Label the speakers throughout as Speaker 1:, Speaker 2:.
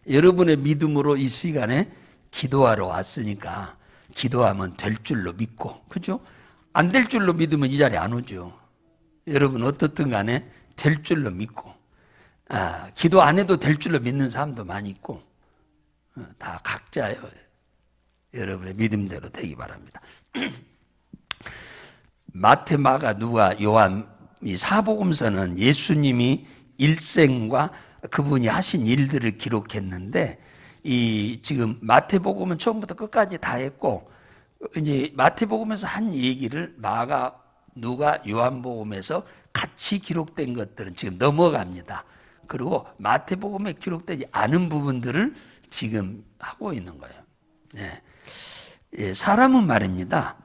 Speaker 1: 여러분의 믿음으로 이 시간에 기도하러 왔으니까 기도하면 될 줄로 믿고, 그죠? 안 될 줄로 믿으면 이 자리에 안 오죠. 여러분 어떻든 간에 될 줄로 믿고, 기도 안 해도 될 줄로 믿는 사람도 많이 있고, 다 각자요. 여러분의 믿음대로 되기 바랍니다. 마태, 마가, 누가, 요한 이 사복음서는 예수님이 일생과 그분이 하신 일들을 기록했는데, 이 지금 마태복음은 처음부터 끝까지 다 했고, 이제 마태복음에서 한 얘기를 마가, 누가, 요한복음에서 같이 기록된 것들은 지금 넘어갑니다. 그리고 마태복음에 기록되지 않은 부분들을 지금 하고 있는 거예요. 사람은 말입니다.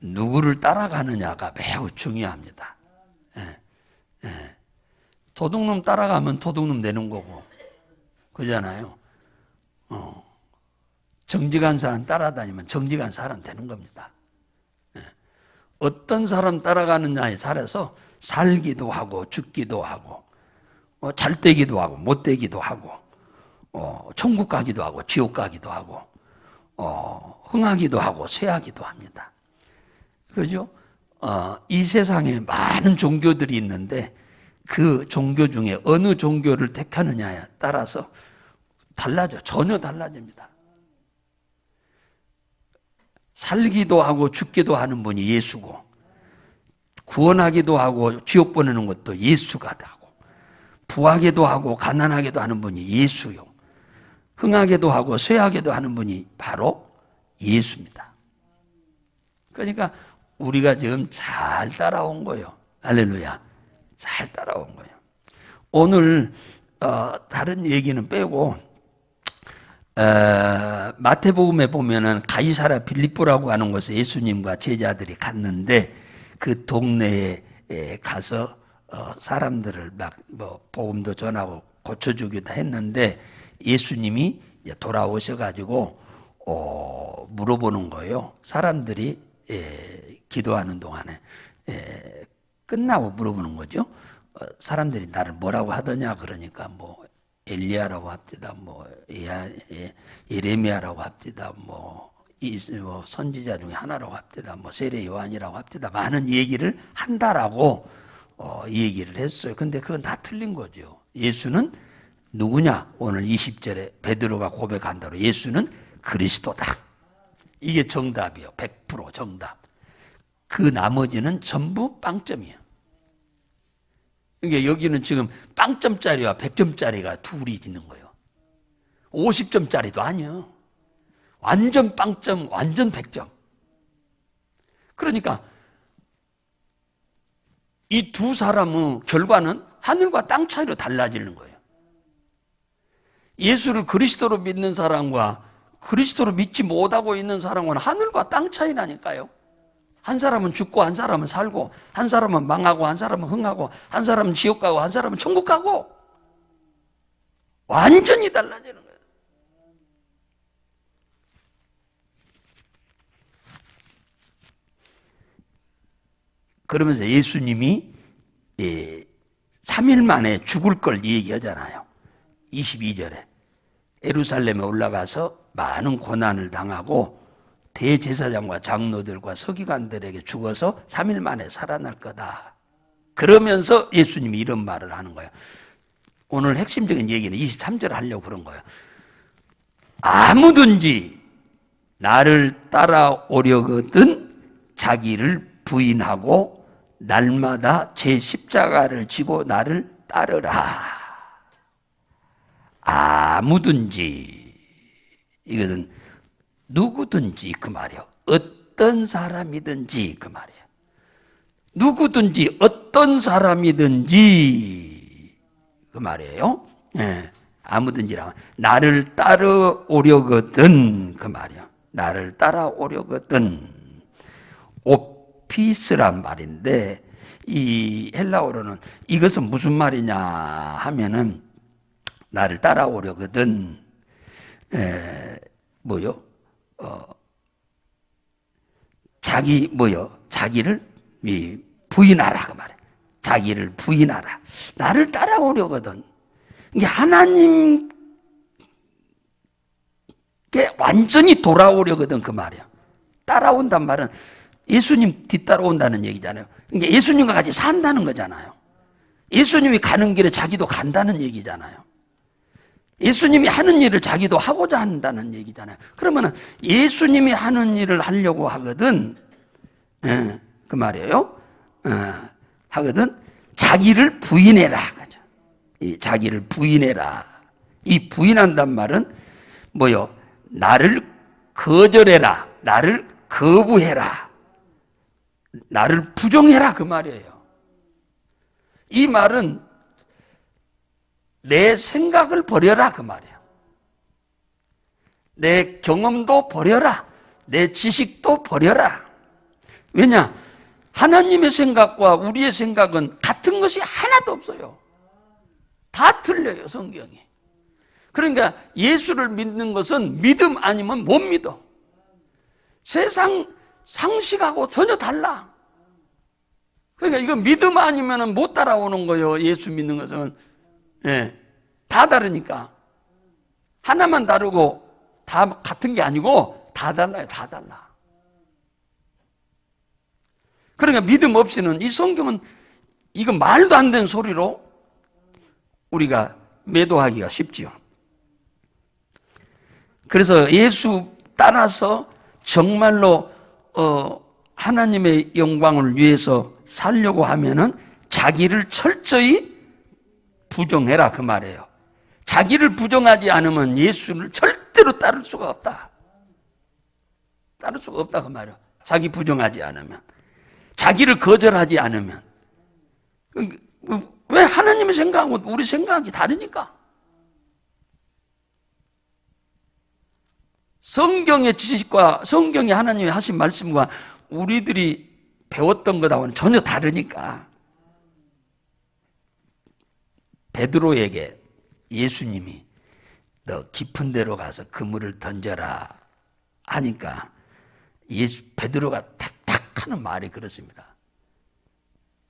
Speaker 1: 누구를 따라가느냐가 매우 중요합니다. 도둑놈 따라가면 도둑놈 되는 거고, 그잖아요. 정직한 사람 따라다니면 정직한 사람 되는 겁니다. 어떤 사람 따라가느냐에 따라서 살기도 하고 죽기도 하고, 잘 되기도 하고 못 되기도 하고, 천국 가기도 하고 지옥 가기도 하고, 흥하기도 하고 쇠하기도 합니다. 그죠? 이 세상에 많은 종교들이 있는데 그 종교 중에 어느 종교를 택하느냐에 따라서 달라져. 전혀 달라집니다. 살기도 하고 죽기도 하는 분이 예수고, 구원하기도 하고 지옥 보내는 것도 예수가 하고, 부하기도 하고 가난하기도 하는 분이 예수요, 흥하기도 하고 쇠하기도 하는 분이 바로 예수입니다. 그러니까 우리가 지금 잘 따라온 거예요. 할렐루야. 잘 따라온 거예요. 오늘 다른 얘기는 빼고, 마태복음에 보면은 가이사랴 빌립보라고 하는 곳에 예수님과 제자들이 갔는데, 그 동네에 가서 사람들을 막 복음도 전하고 고쳐주기도 했는데, 예수님이 돌아오셔가지고 물어보는 거예요. 사람들이 기도하는 동안에 끝나고 물어보는 거죠. 사람들이 나를 뭐라고 하더냐 그러니까 뭐 엘리야라고 합디다, 뭐 예레미야라고 합디다, 뭐 선지자 중에 하나라고 합디다, 뭐 세례 요한이라고 합디다, 많은 얘기를 한다라고 얘기를 했어요. 근데 그건 다 틀린 거죠. 예수는 누구냐? 오늘 20절에 베드로가 고백한다로 예수는 그리스도다. 이게 정답이에요. 100% 정답. 그 나머지는 전부 빵점이에요. 그러니까 여기는 지금 빵점짜리와 100점짜리가 둘이 있는 거예요. 50점짜리도 아니에요. 완전 빵점, 완전 100점. 그러니까 이 두 사람의 결과는 하늘과 땅 차이로 달라지는 거예요. 예수를 그리스도로 믿는 사람과 그리스도로 믿지 못하고 있는 사람은 하늘과 땅 차이라니까요. 한 사람은 죽고 한 사람은 살고, 한 사람은 망하고 한 사람은 흥하고, 한 사람은 지옥 가고 한 사람은 천국 가고, 완전히 달라지는 거예요. 그러면서 예수님이 3일 만에 죽을 걸 얘기하잖아요. 22절에 예루살렘에 올라가서 많은 고난을 당하고 대제사장과 장로들과 서기관들에게 죽어서 3일 만에 살아날 거다. 그러면서 예수님이 이런 말을 하는 거예요. 오늘 핵심적인 얘기는 23절 하려고 그런 거예요. 아무든지 나를 따라오려거든 자기를 부인하고 날마다 제 십자가를 지고 나를 따르라. 아무든지, 이것은 누구든지 그 말이에요. 어떤 사람이든지 그 말이에요. 누구든지 어떤 사람이든지 그 말이에요. 아무든지라 나를 따라오려거든 그 말이에요. 나를 따라오려거든. 오피스란 말인데 이 헬라어로는 이것은 무슨 말이냐 하면은 나를 따라오려거든 자기를 부인하라 그 말이에요. 자기를 부인하라. 나를 따라오려거든. 이게 하나님과 완전히 돌아오려거든 그 말이야. 따라온단 말은 예수님 뒤따라온다는 얘기잖아요. 그러니까 예수님과 같이 산다는 거잖아요. 예수님이 가는 길에 자기도 간다는 얘기잖아요. 예수님이 하는 일을 자기도 하고자 한다는 얘기잖아요. 그러면 예수님이 하는 일을 하려고 하거든, 그 말이에요. 하거든, 자기를 부인해라. 그죠? 이 자기를 부인해라. 이 부인한단 말은 뭐요? 나를 거절해라. 나를 거부해라. 나를 부정해라. 그 말이에요. 이 말은 내 생각을 버려라. 그 말이에요. 내 경험도 버려라. 내 지식도 버려라. 왜냐? 하나님의 생각과 우리의 생각은 같은 것이 하나도 없어요. 다 틀려요, 성경이. 그러니까 예수를 믿는 것은 믿음 아니면 못 믿어. 세상 상식하고 전혀 달라. 그러니까 이거 믿음 아니면 못 따라오는 거예요. 예수 믿는 것은. 예, 다 다르니까. 하나만 다르고 다 같은 게 아니고 다 달라요. 다 달라. 그러니까 믿음 없이는 이 성경은 이건 말도 안 되는 소리로 우리가 매도하기가 쉽지요. 그래서 예수 따라서 정말로 하나님의 영광을 위해서 살려고 하면은 자기를 철저히 부정해라 그 말이에요. 자기를 부정하지 않으면 예수를 절대로 따를 수가 없다. 따를 수가 없다 그 말이에요. 자기 부정하지 않으면. 자기를 거절하지 않으면. 왜 하나님의 생각하고 우리 생각이 다르니까. 성경의 지식과 성경이 하나님이 하신 말씀과 우리들이 배웠던 것하고는 전혀 다르니까. 베드로에게 예수님이 너 깊은 데로 가서 그물을 던져라 하니까 베드로가 탁탁하는 말이 그렇습니다.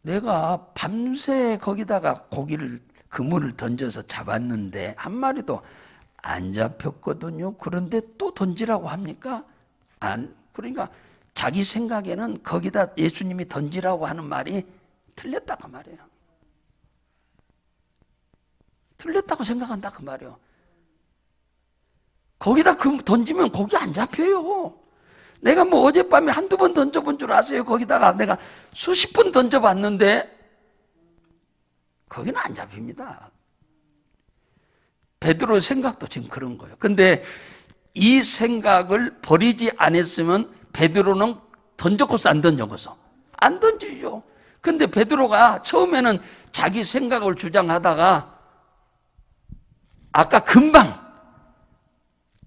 Speaker 1: 내가 밤새 거기다가 그물을 던져서 잡았는데 한 마리도 안 잡혔거든요. 그런데 또 던지라고 합니까? 그러니까 자기 생각에는 거기다 예수님이 던지라고 하는 말이 틀렸다 그 말이에요. 틀렸다고 생각한다 그 말이에요. 거기다 던지면 거기 안 잡혀요. 내가 뭐 어젯밤에 한두 번 던져본 줄 아세요? 거기다가 내가 수십 번 던져봤는데 거기는 안 잡힙니다. 베드로의 생각도 지금 그런 거예요. 근데 이 생각을 버리지 않았으면 베드로는 던졌고서 안 던졌고서 안 던지죠. 근데 베드로가 처음에는 자기 생각을 주장하다가 아까 금방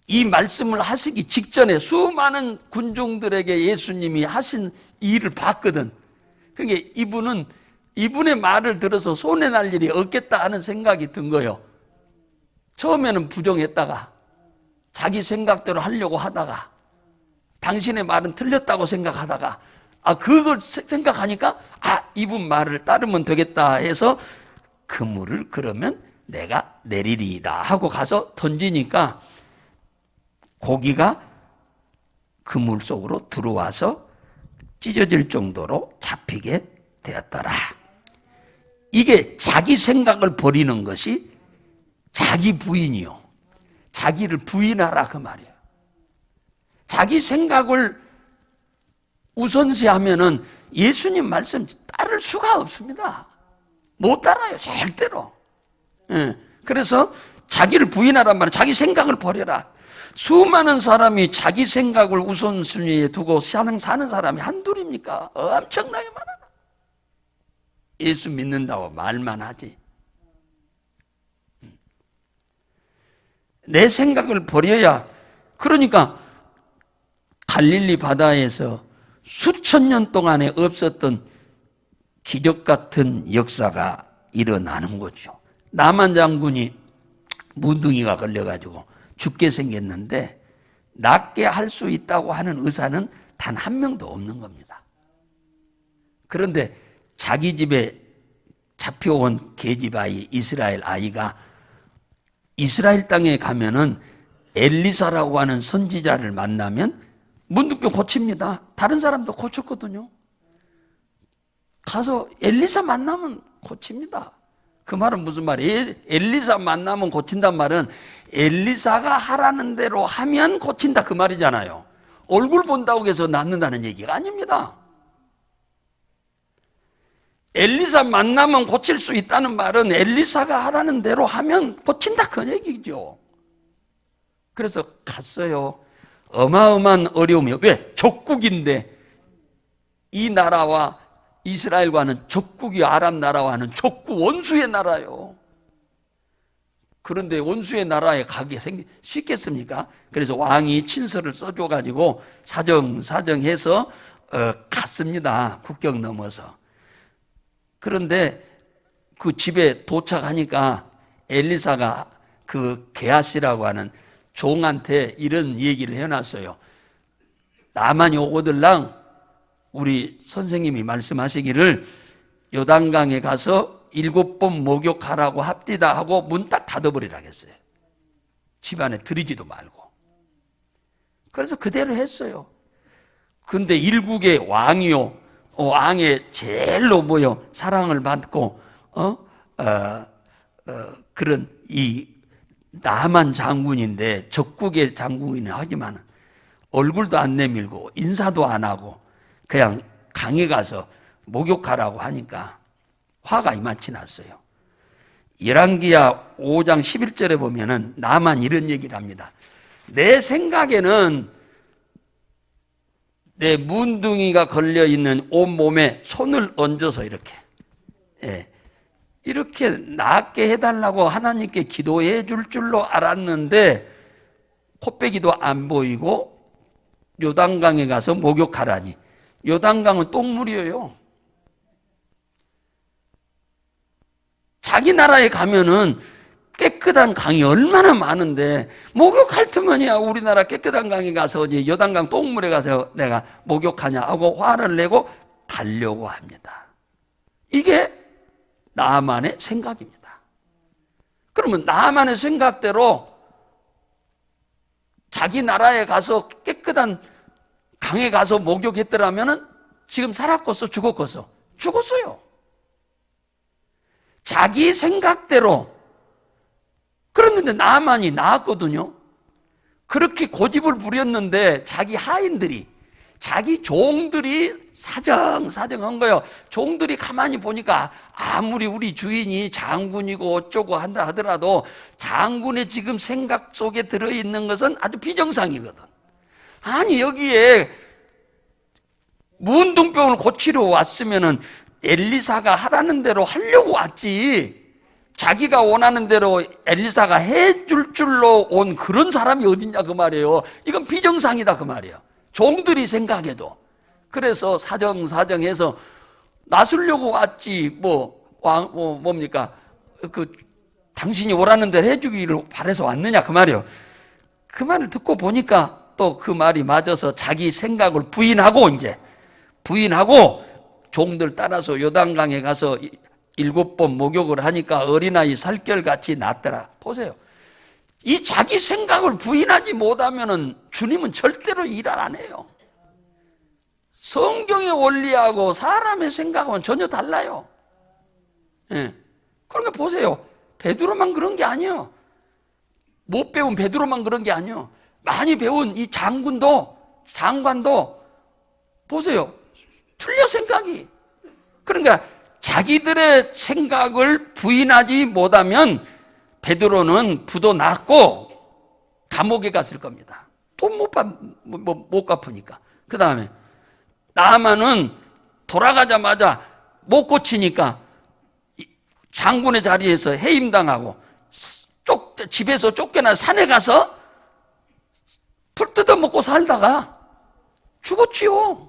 Speaker 1: 이 말씀을 하시기 직전에 수많은 군중들에게 예수님이 하신 일을 봤거든. 그러니까 이분의 말을 들어서 손해날 일이 없겠다 하는 생각이 든 거예요. 처음에는 부정했다가 자기 생각대로 하려고 하다가 당신의 말은 틀렸다고 생각하다가 그걸 생각하니까 이분 말을 따르면 되겠다 해서 그물을 그러면 내가 내리리이다 하고 가서 던지니까 고기가 그물 속으로 들어와서 찢어질 정도로 잡히게 되었더라. 이게 자기 생각을 버리는 것이 자기 부인이요. 자기를 부인하라 그 말이에요. 자기 생각을 우선시하면은 예수님 말씀 따를 수가 없습니다. 못 따라요, 절대로. 그래서 자기를 부인하란 말은 자기 생각을 버려라. 수많은 사람이 자기 생각을 우선순위에 두고 사는 사람이 한둘입니까? 엄청나게 많아요. 예수 믿는다고 말만 하지. 내 생각을 버려야. 그러니까 갈릴리 바다에서 수천 년 동안에 없었던 기적 같은 역사가 일어나는 거죠. 나만 장군이 문둥이가 걸려가지고 죽게 생겼는데 낫게 할 수 있다고 하는 의사는 단 한 명도 없는 겁니다. 그런데 자기 집에 잡혀온 계집아이 이스라엘 아이가 이스라엘 땅에 가면은 엘리사라고 하는 선지자를 만나면 문둥병 고칩니다. 다른 사람도 고쳤거든요. 가서 엘리사 만나면 고칩니다. 그 말은 무슨 말이에요? 엘리사 만나면 고친단 말은 엘리사가 하라는 대로 하면 고친다 그 말이잖아요. 얼굴 본다고 해서 낫는다는 얘기가 아닙니다. 엘리사 만나면 고칠 수 있다는 말은 엘리사가 하라는 대로 하면 고친다 그 얘기죠. 그래서 갔어요. 어마어마한 어려움이요. 왜? 적국인데 이 나라와 이스라엘과는 적국이 아람 나라와는 적국 원수의 나라요. 그런데 원수의 나라에 가기 쉽겠습니까? 그래서 왕이 친서를 써줘가지고 사정해서 갔습니다. 국경 넘어서. 그런데 그 집에 도착하니까 엘리사가 그 게하시라고 하는 종한테 이런 얘기를 해놨어요. 나만이 오거들랑 우리 선생님이 말씀하시기를 요단강에 가서 7번 목욕하라고 합디다 하고 문 딱 닫아버리라 했어요. 집안에 들이지도 말고. 그래서 그대로 했어요. 근데 일국의 왕이요, 왕의 제일로 사랑을 받고 그런 이 나만 장군인데 적국의 장군이긴 하지만 얼굴도 안 내밀고 인사도 안 하고 그냥 강에 가서 목욕하라고 하니까 화가 이만치 났어요. 열왕기야 5장 11절에 보면은 나만 이런 얘기를 합니다. 내 생각에는 내 문둥이가 걸려있는 온몸에 손을 얹어서 이렇게 낫게 해달라고 하나님께 기도해 줄 줄로 알았는데 코빼기도 안 보이고 요단강에 가서 목욕하라니. 요단강은 똥물이에요. 자기 나라에 가면은 깨끗한 강이 얼마나 많은데 목욕할 틈은이야 우리나라 깨끗한 강에 가서 이제 요단강 똥물에 가서 내가 목욕하냐 하고 화를 내고 가려고 합니다. 이게 나만의 생각입니다. 그러면 나만의 생각대로 자기 나라에 가서 깨끗한 강에 가서 목욕했더라면은 지금 살았겠어 죽었겠어? 죽었어요. 자기 생각대로. 그랬는데 나만이 나았거든요. 그렇게 고집을 부렸는데 자기 하인들이, 자기 종들이 사정한 거예요. 종들이 가만히 보니까 아무리 우리 주인이 장군이고 어쩌고 한다 하더라도 장군의 지금 생각 속에 들어있는 것은 아주 비정상이거든. 아니 여기에 문둥병을 고치러 왔으면은 엘리사가 하라는 대로 하려고 왔지, 자기가 원하는 대로 엘리사가 해줄 줄로 온 그런 사람이 어딨냐 그 말이에요. 이건 비정상이다 그 말이에요. 종들이 생각해도. 그래서 사정해서 나서려고 왔지 뭡니까 당신이 오라는 대로 해주기를 바라서 왔느냐 그 말이에요. 그 말을 듣고 보니까 또 그 말이 맞아서 자기 생각을 부인하고 종들 따라서 요단강에 가서 7번 목욕을 하니까 어린아이 살결같이 낫더라. 보세요. 이 자기 생각을 부인하지 못하면은 주님은 절대로 일 안 해요. 성경의 원리하고 사람의 생각은 전혀 달라요. 예. 그러니까 보세요. 베드로만 그런 게 아니에요. 못 배운 베드로만 그런 게 아니에요. 많이 배운 이 장관도 보세요. 틀려 생각이. 그러니까 자기들의 생각을 부인하지 못하면 베드로는 부도 났고 감옥에 갔을 겁니다. 돈 못 갚으니까. 그 다음에 나아만은 돌아가자마자 못 고치니까 장군의 자리에서 해임당하고 집에서 쫓겨나 산에 가서 풀 뜯어먹고 살다가 죽었지요.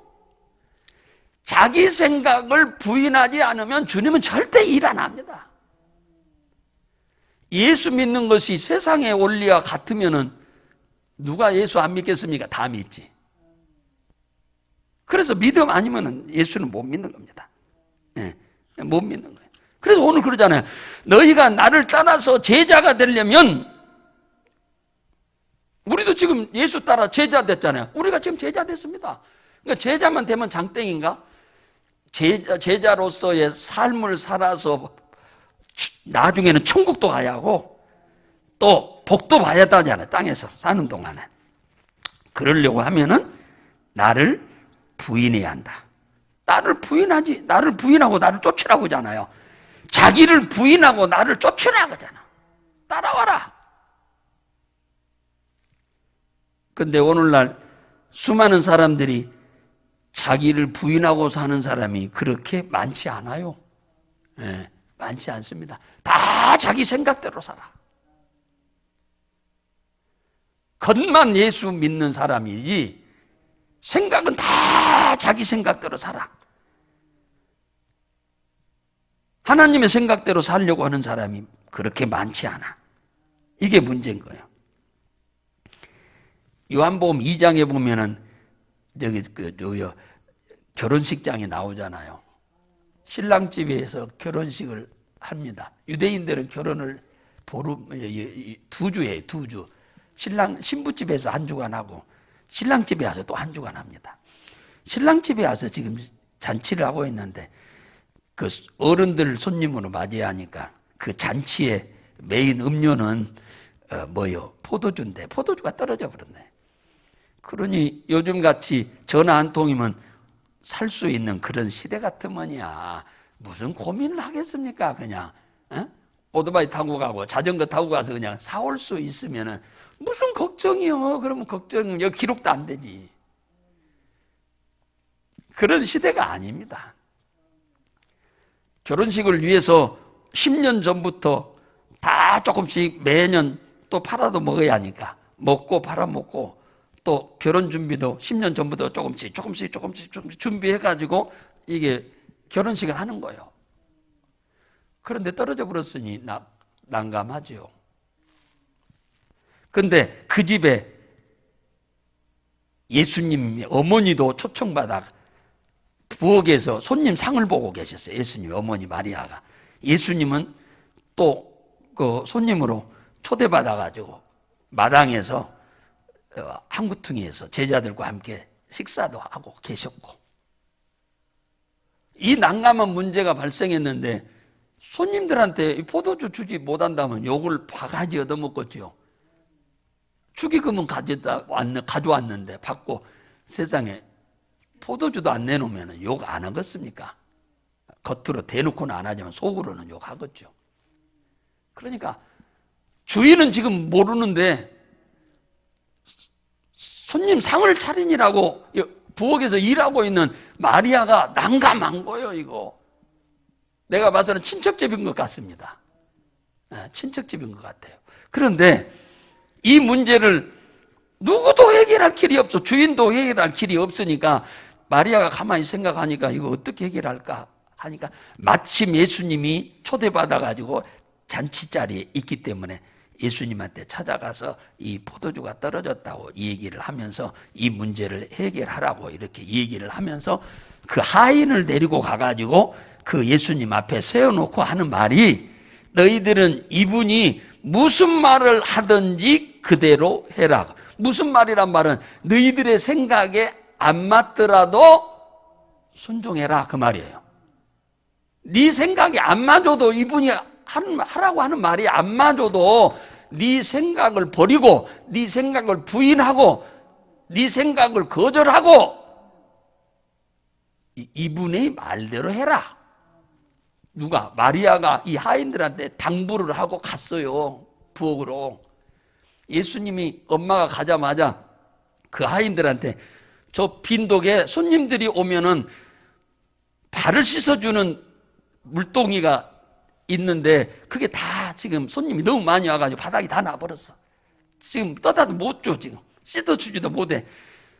Speaker 1: 자기 생각을 부인하지 않으면 주님은 절대 일 안 합니다. 예수 믿는 것이 세상의 원리와 같으면은 누가 예수 안 믿겠습니까? 다 믿지. 그래서 믿음 아니면은 예수는 못 믿는 겁니다. 네, 못 믿는 거예요. 그래서 오늘 그러잖아요. 너희가 나를 따라서 제자가 되려면 우리도 지금 예수 따라 제자 됐잖아요. 우리가 지금 제자 됐습니다. 그러니까 제자만 되면 장땡인가? 제자로서의 삶을 살아서 나중에는 천국도 가야 하고 또 복도 봐야 하잖아요. 땅에서 사는 동안에. 그러려고 하면은 나를 부인해야 한다. 나를 부인하고 나를 쫓으라고 하잖아요. 자기를 부인하고 나를 쫓으라고 하잖아. 따라와라. 근데 오늘날 수많은 사람들이 자기를 부인하고 사는 사람이 그렇게 많지 않아요. 네, 많지 않습니다. 다 자기 생각대로 살아. 겉만 예수 믿는 사람이지 생각은 다 자기 생각대로 살아. 하나님의 생각대로 살려고 하는 사람이 그렇게 많지 않아. 이게 문제인 거예요. 요한복음 2장에 보면은 결혼식장에 나오잖아요. 신랑집에서 결혼식을 합니다. 유대인들은 결혼을 두 주예요, 2주. 신부집에서 한 주간 하고 신랑집에 와서 또 한 주간 합니다. 신랑집에 와서 지금 잔치를 하고 있는데 그 어른들 손님으로 맞이하니까 그 잔치의 메인 음료는 포도주인데 포도주가 떨어져 버렸네. 그러니 요즘같이 전화 한 통이면 살 수 있는 그런 시대 같으면야 무슨 고민을 하겠습니까? 그냥 오토바이 타고 가고 자전거 타고 가서 그냥 사올 수 있으면은 무슨 걱정이요? 그러면 걱정 여기 기록도 안 되지. 그런 시대가 아닙니다. 결혼식을 위해서 10년 전부터 다 조금씩 매년 또 팔아도 먹어야 하니까 먹고 팔아먹고 또 결혼 준비도 10년 전부터 조금씩 준비해가지고 이게 결혼식을 하는 거예요. 그런데 떨어져 버렸으니 난감하죠. 근데 그 집에 예수님 어머니도 초청받아 부엌에서 손님 상을 보고 계셨어요. 예수님 어머니 마리아가. 예수님은 또 그 손님으로 초대받아가지고 마당에서 한구퉁이에서 제자들과 함께 식사도 하고 계셨고, 이 난감한 문제가 발생했는데 손님들한테 포도주 주지 못한다면 욕을 바가지 얻어먹겠지요. 축의금은 가져왔는데 받고 세상에 포도주도 안 내놓으면 욕 안 하겠습니까? 겉으로 대놓고는 안 하지만 속으로는 욕하겠죠. 그러니까 주인은 지금 모르는데 손님 상을 차리느라고 부엌에서 일하고 있는 마리아가 난감한 거예요. 이거 내가 봐서는 친척집인 것 같습니다. 친척집인 것 같아요. 그런데 이 문제를 누구도 해결할 길이 없어. 주인도 해결할 길이 없으니까 마리아가 가만히 생각하니까 이거 어떻게 해결할까 하니까 마침 예수님이 초대받아가지고 잔치 자리에 있기 때문에 예수님한테 찾아가서 이 포도주가 떨어졌다고 얘기를 하면서 이 문제를 해결하라고 이렇게 얘기를 하면서 그 하인을 데리고 가가지고 그 예수님 앞에 세워놓고 하는 말이, 너희들은 이분이 무슨 말을 하든지 그대로 해라. 무슨 말이란 말은 너희들의 생각에 안 맞더라도 순종해라 그 말이에요. 네 생각이 안 맞아도, 이분이 하라고 하는 말이 안 맞아도 네 생각을 버리고 네 생각을 부인하고 네 생각을 거절하고 이분의 말대로 해라. 누가? 마리아가 이 하인들한테 당부를 하고 갔어요. 부엌으로. 예수님이 엄마가 가자마자 그 하인들한테 저 빈독에 손님들이 오면은 발을 씻어주는 물동이가 있는데 그게 다 지금 손님이 너무 많이 와가지고 바닥이 다 나버렸어. 지금 떠다도 못 줘. 지금 씻어주지도 못해.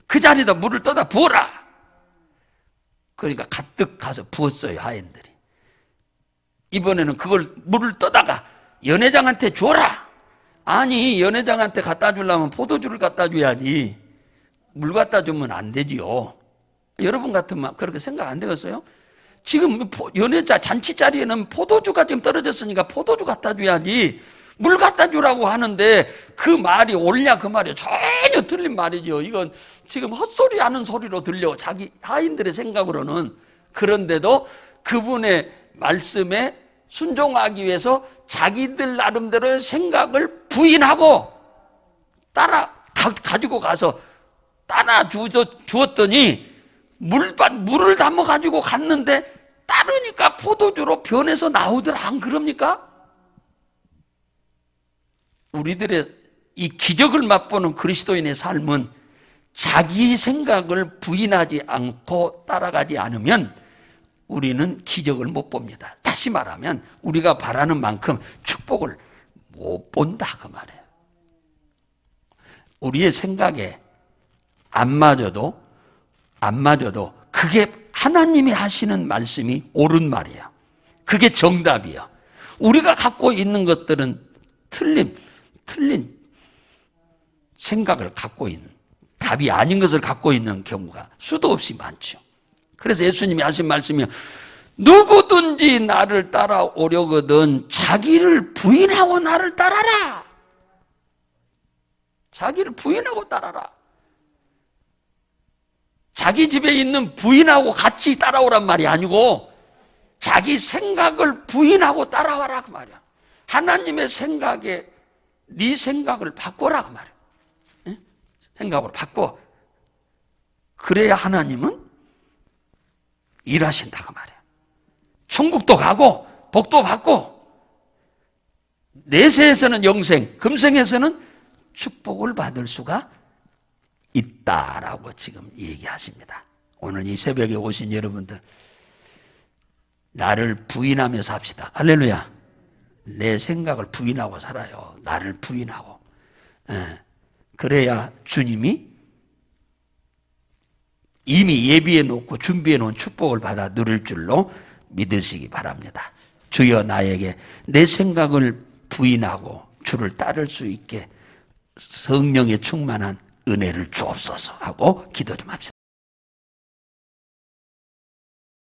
Speaker 1: 그 자리에다 물을 떠다 부어라. 그러니까 가득 가서 부었어요. 하인들이. 이번에는 그걸 물을 떠다가 연회장한테 줘라. 아니, 연회장한테 갖다 주려면 포도주를 갖다 줘야지 물 갖다 주면 안 되지요. 여러분 같으면 그렇게 생각 안 되겠어요? 지금 연회자 잔치 자리에는 포도주가 지금 떨어졌으니까 포도주 갖다 줘야지 물 갖다 주라고 하는데 그 말이 옳냐 그 말이 전혀 틀린 말이죠. 이건 지금 헛소리 하는 소리로 들려, 자기 하인들의 생각으로는. 그런데도 그분의 말씀에 순종하기 위해서 자기들 나름대로의 생각을 부인하고 가지고 가서 따라 주었더니 물을 담아 가지고 갔는데 따르니까 포도주로 변해서 나오더라. 안 그럽니까? 우리들의 이 기적을 맛보는 그리스도인의 삶은 자기 생각을 부인하지 않고 따라가지 않으면 우리는 기적을 못 봅니다. 다시 말하면 우리가 바라는 만큼 축복을 못 본다 그 말이에요. 우리의 생각에 안 맞아도 그게 하나님이 하시는 말씀이 옳은 말이야. 그게 정답이야. 우리가 갖고 있는 것들은 틀린 생각을 갖고 있는, 답이 아닌 것을 갖고 있는 경우가 수도 없이 많죠. 그래서 예수님이 하신 말씀이 누구든지 나를 따라오려거든 자기를 부인하고 나를 따라라. 자기를 부인하고 따라라. 자기 집에 있는 부인하고 같이 따라오란 말이 아니고 자기 생각을 부인하고 따라와라 그 말이야. 하나님의 생각에 네 생각을 바꿔라 그 말이야. 생각으로 바꿔. 그래야 하나님은 일하신다 그 말이야. 천국도 가고 복도 받고 내세에서는 영생, 금생에서는 축복을 받을 수가 있다라고 지금 얘기하십니다. 오늘 이 새벽에 오신 여러분들, 나를 부인하며 삽시다. 할렐루야. 내 생각을 부인하고 살아요. 나를 부인하고. 그래야 주님이 이미 예비해 놓고 준비해 놓은 축복을 받아 누릴 줄로 믿으시기 바랍니다. 주여 나에게 내 생각을 부인하고 주를 따를 수 있게 성령의 충만한 은혜를 주옵소서 하고 기도 좀 합시다.